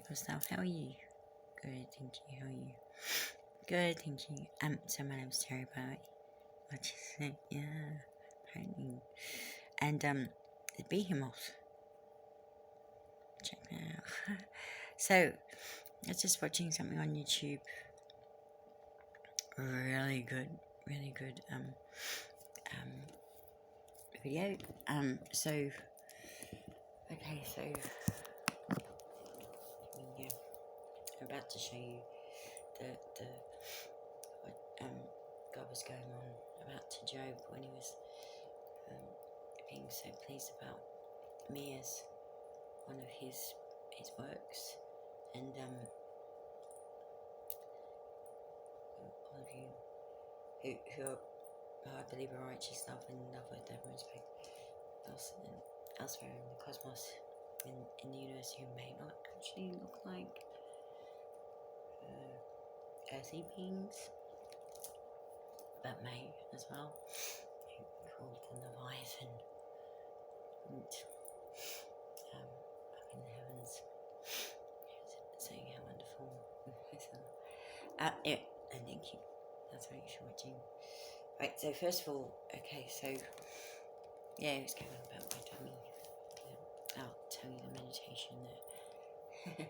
yourself? How are you? Good, thank you. How are you? Good, thank you. So my name's Terry, by the way. What is it? Yeah, apparently. And the behemoth. Check that out. So I was just watching something on YouTube. Really good video. So okay, so yeah, I'm about to show you the what God was going on about to Job when he was being so pleased about me as one of his works, and all of you who I believe are righteous, love and love with every respect elsewhere in the cosmos, in the universe, who may not actually look like earthly beings, but may as well, called the leviathan, and up in the heavens, saying how wonderful. Yeah, and thank you. That's what you're watching. Right, so first of all, okay, so yeah, it was going on about my tummy. I'll tell you the meditation that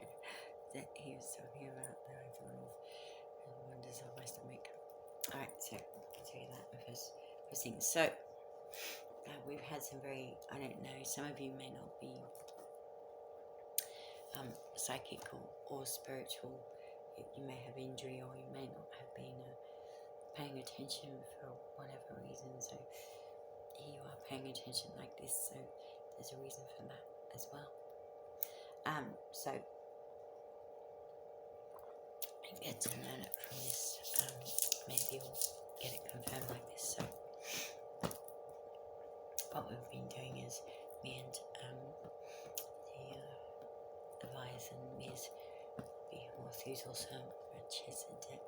that he was talking about that I thought of, and wonders of my stomach. Alright, so I'll tell you that first thing. So we've had some very, I don't know, some of you may not be psychic or spiritual. You may have injury, or you may not have been paying attention for whatever reason. So here you are paying attention like this, so there's a reason for that as well. So I get to learn it from this. Maybe we'll get it confirmed like this. So what we've been doing is me and the leviathan, Ms. Behemoth, who's also a Chesedek,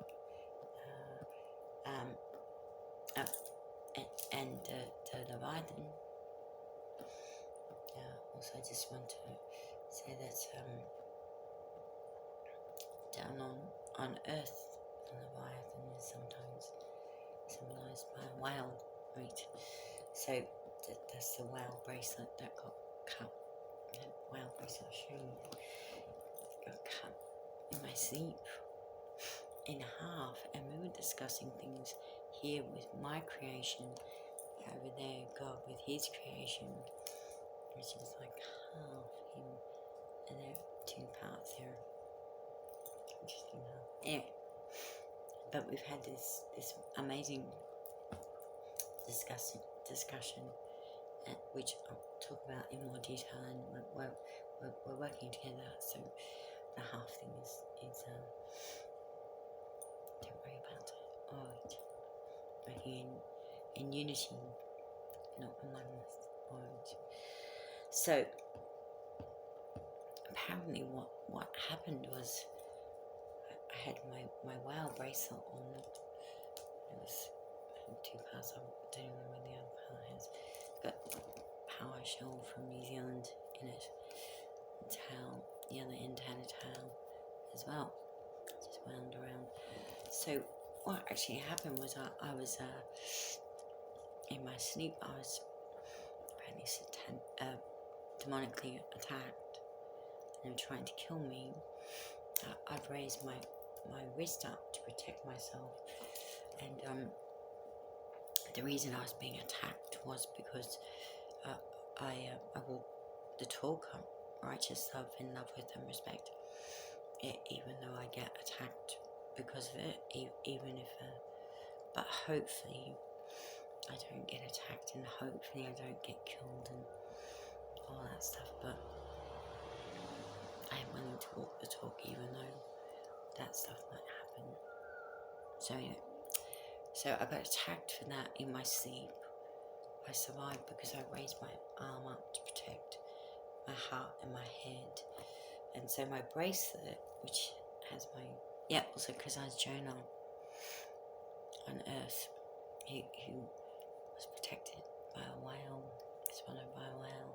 and the leviathan. Also, I just want to say that down on Earth, the leviathan is sometimes symbolised by a whale, right? So that's the whale bracelet that got cut. That whale bracelet I'll show you got cut in my sleep in half, and we were discussing things here with my creation, over there God with his creation, which is like half him, and there are two parts there. Interesting how. Anyway, but we've had this amazing discussion, which I'll talk about in more detail, and we're working together. So the half thing is don't worry about it. Alright, working in unity, not in oneness. Alright. So apparently, what happened was I had my whale bracelet on. It was two parts. I don't remember the other part has. Got power shell from New Zealand in it. Tail, the other end had a tail as well. Just wound around. So what actually happened was I was in my sleep. I was apparently demonically attacked. They were trying to kill me. I'd raised my wrist up to protect myself, and the reason I was being attacked was because I walk the talk, righteous love, in love with and respect, even though I get attacked because of it, even if but hopefully I don't get attacked, and hopefully I don't get killed and all that stuff, but I am willing to walk the talk even though that stuff might happen. So anyway, so I got attacked for that in my sleep. I survived because I raised my arm up to protect my heart and my head. And so my bracelet, which has my, also because I was Jonah on Earth, who was protected by a whale, swallowed by a whale.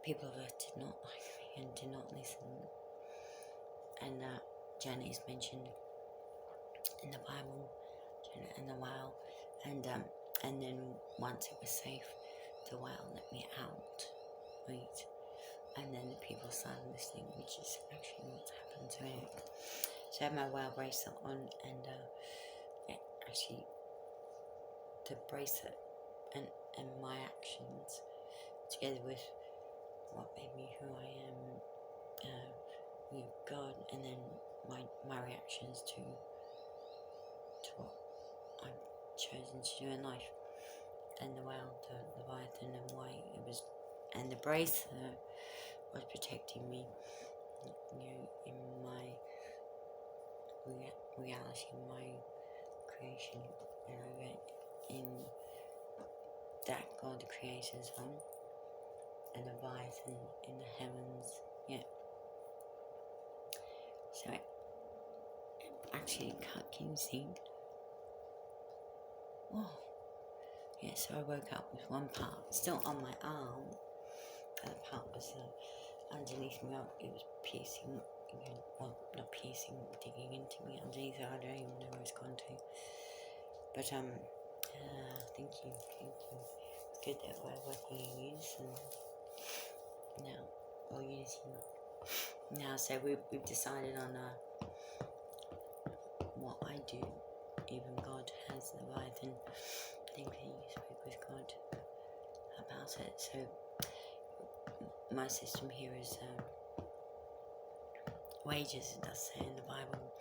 People of Earth did not like me and did not listen. and Janet is mentioned in the Bible, Janet and the whale, and then once it was safe, the whale let me out, right? And then the people started listening, which is actually what's happened to me. So I had my whale bracelet on, and actually the bracelet and my actions, together with what made me who I am, with God, and then my reactions to what I've chosen to do in life, and the whale, the leviathan, and why it was, and the bracelet was protecting me, in my reality, in my creation, in that God the Creator's one, and the leviathan in the heavens, yeah. So it actually cut, can you see? Oh, yeah, so I woke up with one part still on my arm, the other part was underneath me. It was piercing, well, not piercing, digging into me underneath. I don't even know where it's gone to. But thank you. It's good that we're working in unison now, or unity now. So we've decided on what I do. Even God has the Leviathan. Thankfully, you spoke with God about it. So my system here is wages. It does say in the Bible,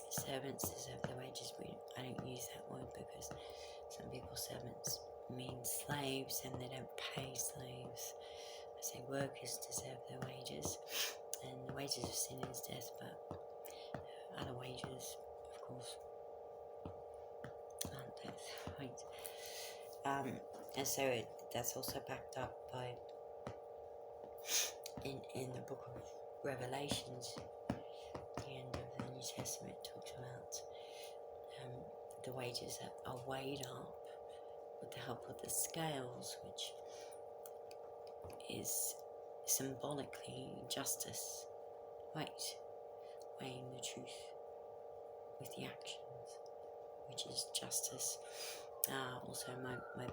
servants deserve their wages. I don't use that word because some people's servants mean slaves, and they don't pay slaves. I say workers deserve their wages, and the wages of sin is death, but other wages, of course, aren't death, right? And so that's also backed up by in the book of Revelations. The end of the New Testament talks about the wages that are weighed up with the help of the scales, which is symbolically justice, right? Weighing the truth with the actions, which is justice. Also, my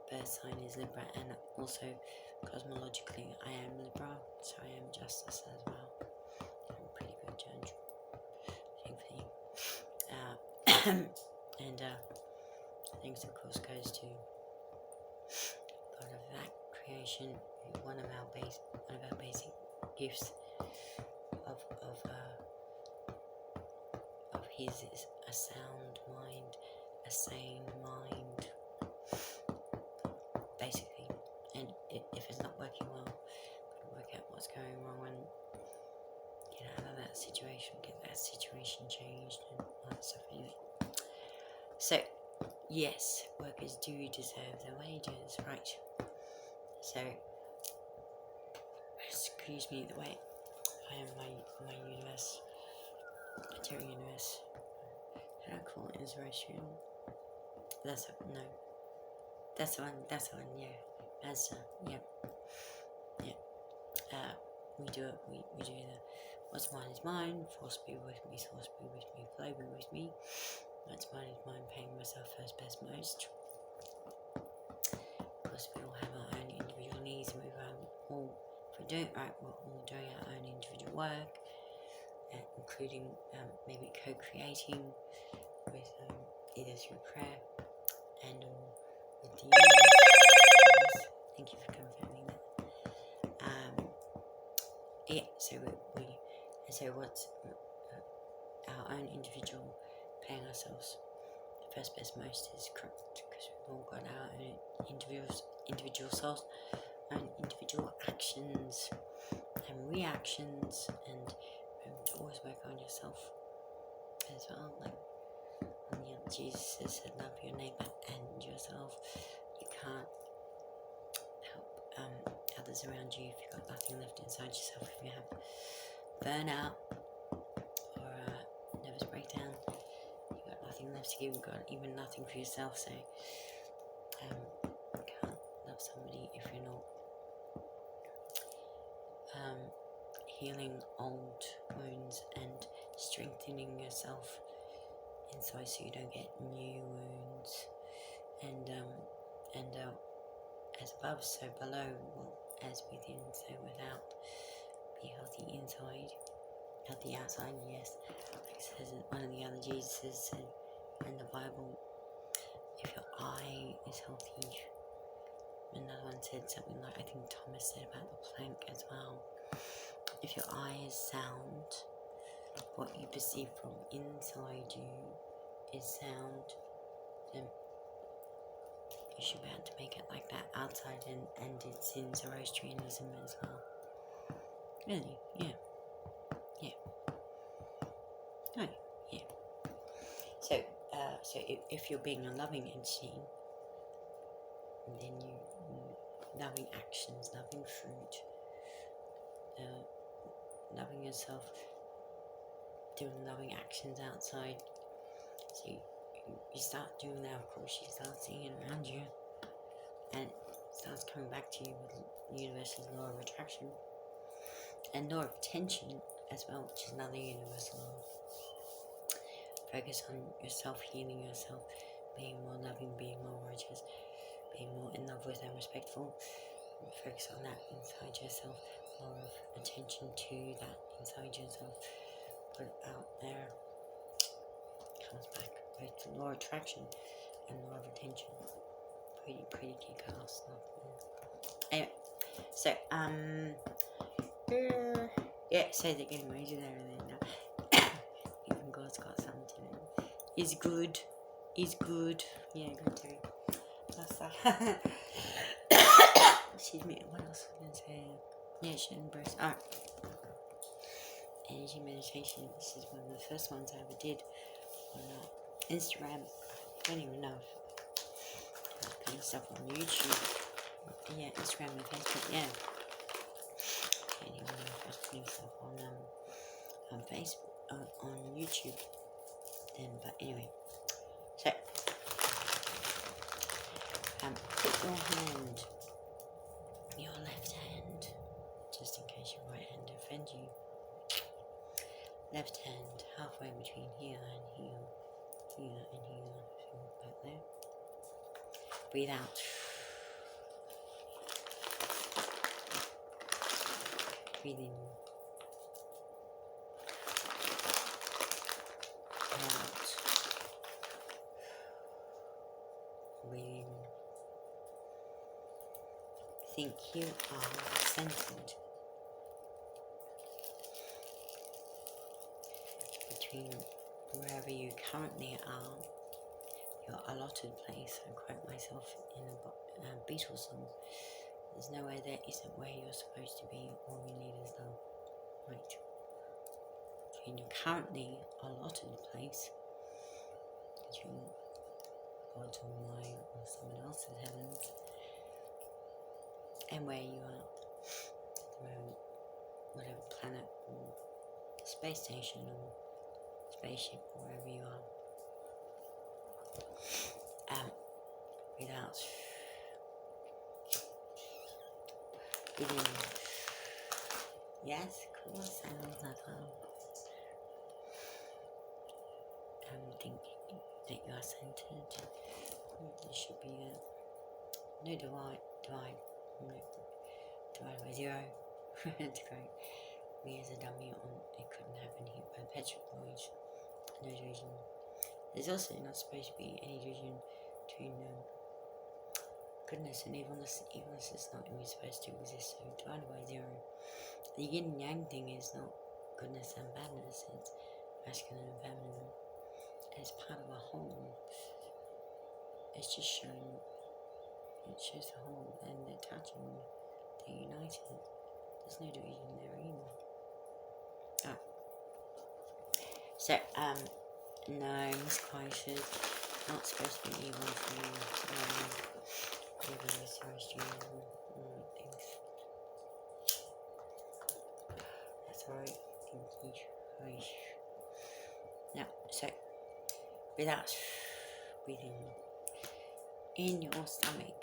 birth sign is Libra, and also cosmologically I am Libra, so I am justice as well. I'm a pretty good judge, thankfully. And thanks, of course, goes to God of that creation. One of our basic gifts of His is a sound mind, a sane mind, basically. And if it's not working well, work out what's going wrong and get out of that situation, get that situation changed, and all that stuff. Anyway, so yes, workers do deserve their wages, right? So, excuse me, the way I am my universe, material universe. How do I call it? Inspiration. That's the one. Yeah. Mazda. Yep. Yeah. We do it. We do the what's mine is mine. Force be with me. Source be with me. Flow be with me. What's mine is mine. Paying myself first, best, most. Of course, we all have our own individual needs, and if we do it right, we're all doing our own individual work, including maybe co-creating with either through prayer and or with the universe. Thank you for confirming that. Yeah, so what's our own individual paying ourselves first, best, most is correct, because we've all got our own individual souls, own individual actions and reactions, and to always work on yourself as well. Like Jesus said, love your neighbour and yourself. You can't help others around you if you've got nothing left inside yourself. If you have burnout or nervous breakdown, you've got nothing left to give. You've got even nothing for yourself. So you can't love somebody if you're not healing old wounds and strengthening yourself inside so you don't get new wounds. And as above, so below. Well, as within, so without. Be healthy inside, healthy outside. Yes, like it says in one of the other Jesus said in the Bible, if your eye is healthy. Another one said something like, I think Thomas said about the plank as well. If your eye is sound, what you perceive from inside you is sound, then you should be able to make it like that outside, and it's in Zoroastrianism as well. Really? Yeah. Yeah. No, yeah. So, if you're being a loving entity, then you loving actions, loving fruit, loving yourself, doing loving actions outside. So you start doing that, of course, you start seeing it around you, and it starts coming back to you with the universal law of attraction and law of attention as well, which is another universal law. Focus on yourself, healing yourself, being more loving, being more righteous, being more in love with and respectful. Focus on that inside yourself. Law of attention to that inside yourself. Put it out there. Comes back. Both law of attraction and law of attention. Pretty kick-ass stuff. Anyway, so yeah. So they're getting wages there and then. Even God's got something to do. Is good. Yeah, good too. That's that. Excuse me, what else was I going to say? Yeah, she embraced. Alright. Energy meditation. This is one of the first ones I ever did on Instagram. I don't even know if I'm putting stuff on YouTube. Yeah, Instagram and Facebook, yeah. I don't even know if I was putting stuff on Facebook, on YouTube then, but anyway. So, put your hand, your left hand, just in case your right hand offends you. Left hand halfway between here and here, here and here, so back there. Breathe out. Breathe in. Out. Breathe in. Think you are centered between wherever you currently are, your allotted place. I quote myself in a Beatles song. There's nowhere there isn't where you're supposed to be. All you need is love. Right. Between your currently allotted place, between God's or mine or someone else's heavens, and where you are at the moment, whatever planet or space station or spaceship or wherever you are. Breathe out. Breathe in. Yes, cool. Sounds like think that you are centered. There should be no divide by zero. It's great. Me as a dummy on it couldn't happen here. Perpetual void. No division. There's also not supposed to be any division between goodness and evilness. Evilness is not even supposed to exist, so divided by zero. The yin and yang thing is not goodness and badness, it's masculine and feminine. It's part of a whole. It's just showing, it shows the whole, and they're touching, they're united. There's no division there either. Oh. So, no, misquoted. Not supposed to be evil for you. Even with Zoroastrianism, things. That's alright. Thank you. Now, so, breathe out. Breathe in your stomach.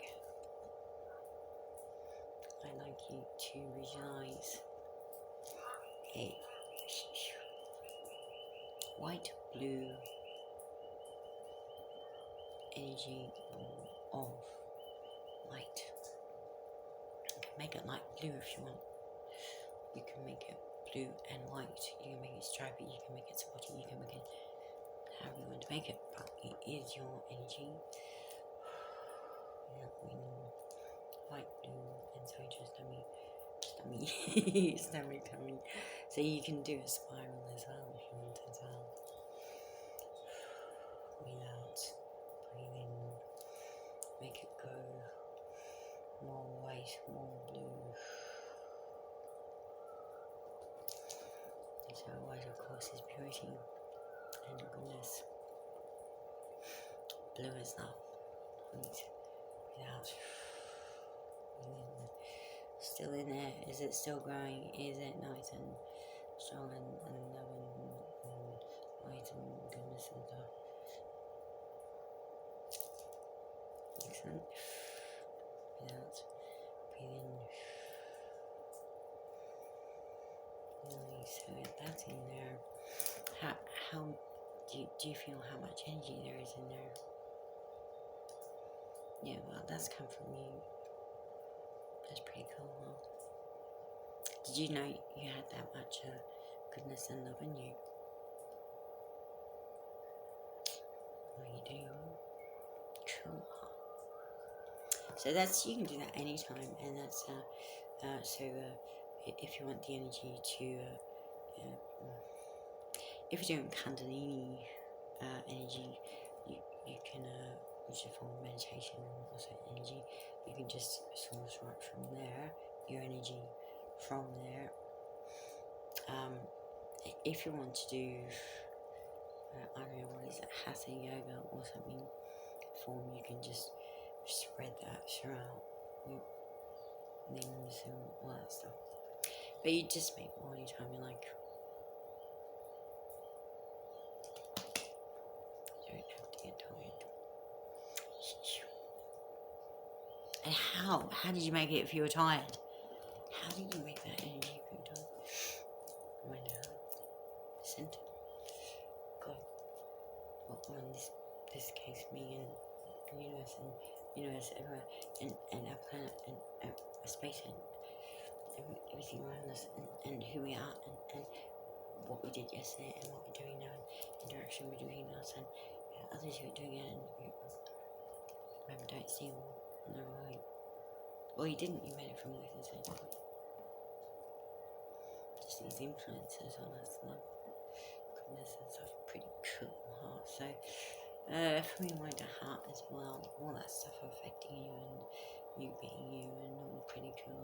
I'd like you to visualize a white blue energy of light. You can make it light blue if you want. You can make it blue and white. You can make it stripy. You can make it spotty. You can make it however you want to make it. But it is your energy. White, blue, and so just tummy. Tummy. So you can do a spiral as well if you want as well. Breathe out, breathe in, make it go more white, more blue. And so white, of course, is purity and goodness. Blue is love. Breathe out. Breathe in. Still in there? Is it still growing? Is it nice and strong and loving and light and goodness and stuff? Excellent. Breathe out. Breathe in. Nice. So that's in there. How do you feel how much energy there is in there? Yeah, well, that's come from you. That's pretty cool, huh? Did you know you had that much goodness and love in you? Well, you do. Cool. So that's, you can do that anytime, and that's if you want the energy to if you're doing Kundalini energy, you can which is a form of meditation and also energy, you can just source right from there your energy from there. If you want to do I don't know, what is it, hatha yoga or something form, you can just spread that throughout your limbs and all that stuff. But you just make more anytime you like. You don't have to get tired. And how did you make it if you were tired? How did you make that energy if you were tired? Right now, center. God. Well, in this case, me and the universe everywhere, and our planet, and our space, and everything around us, and who we are, and what we did yesterday, and what we're doing now, and the direction we're doing us, and others who are doing it, and remember, don't steal, no right. Well, you didn't, you made it from within, so just these influences on us, love, goodness and stuff, pretty cool, huh? So, for me, my heart as well, all that stuff affecting you, and you being you, and all pretty cool.